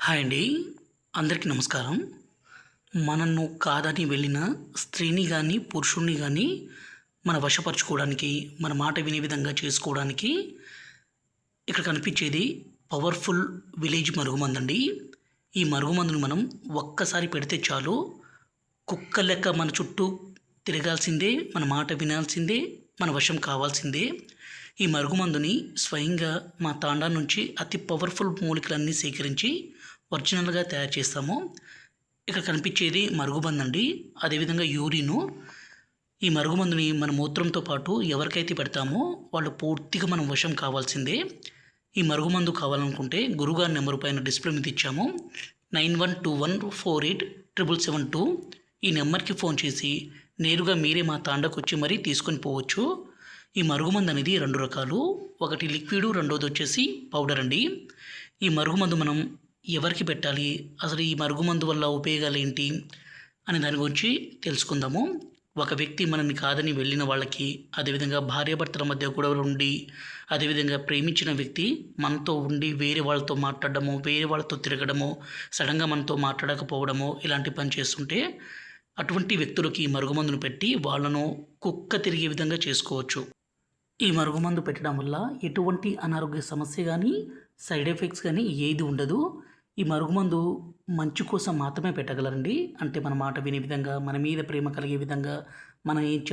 Hi అండి. అందరికీ నమస్కారం. మనను కాదని వెళ్ళిన స్త్రీని గానీ, పురుషుడిని గానీ మన వశపరుచుకోవడానికి, మన మాట వినే విధంగా చేసుకోవడానికి ఇక్కడ కనిపించేది పవర్‌ఫుల్ విలేజ్ మరుగుమందండి. ఈ మరుగుమందును మనం ఒక్కసారి పెడితే చాలు, కుక్క లెక్క మన చుట్టూ తిరగాల్సిందే, మన మాట వినాల్సిందే, మన వశం కావాల్సిందే. ఈ మరుగుమందుని స్వయంగా మా తాండా నుంచి అతి పవర్‌ఫుల్ మూలికలన్నీ సేకరించి ఒరిజినల్‌గా తయారు చేస్తాము. ఇక్కడ కనిపించేది మరుగుమందండి. అదేవిధంగా యూరిను. ఈ మరుగుమందుని మన మూత్రంతో పాటు ఎవరికైతే పెడతామో వాళ్ళు పూర్తిగా మనం వశం కావాల్సిందే. ఈ మరుగుమందు కావాలనుకుంటే గురుగారి నెంబర్ పైన డిస్ప్లే మీద ఇచ్చాము. 9121487772 ఈ నెంబర్కి ఫోన్ చేసి నేరుగా మీరే మా తాండాకొచ్చి మరీ తీసుకొని పోవచ్చు. ఈ మరుగుమందు అనేది 2 రకాలు. ఒకటి లిక్విడు, రెండోది వచ్చేసి పౌడర్ అండి. ఈ మరుగుమందు మనం ఎవరికి పెట్టాలి, అసలు ఈ మరుగుమందు వల్ల ఉపయోగాలు ఏంటి అనే దాని గురించి తెలుసుకుందాము. ఒక వ్యక్తి మనల్ని కాదని వెళ్ళిన వాళ్ళకి, అదేవిధంగా భార్యాభర్తల మధ్య గొడవలు ఉండి, అదేవిధంగా ప్రేమించిన వ్యక్తి మనతో ఉండి వేరే వాళ్ళతో మాట్లాడడము, వేరే వాళ్ళతో తిరగడము, సడన్గా మనతో మాట్లాడకపోవడము ఇలాంటి పని చేస్తుంటే అటువంటి వ్యక్తులకి ఈ మరుగుమందును పెట్టి వాళ్ళను కుక్క తిరిగే విధంగా చేసుకోవచ్చు. ఈ మరుగుమందు పెట్టడం వల్ల ఎటువంటి అనారోగ్య సమస్య కానీ, సైడ్ ఎఫెక్ట్స్ కానీ ఏది ఉండదు. ఈ మరుగుమందు మంచి కోసం మాత్రమే పెట్టగలరండి. అంటే మన మాట వినే విధంగా, మన మీద ప్రేమ కలిగే విధంగా, మనం ఏం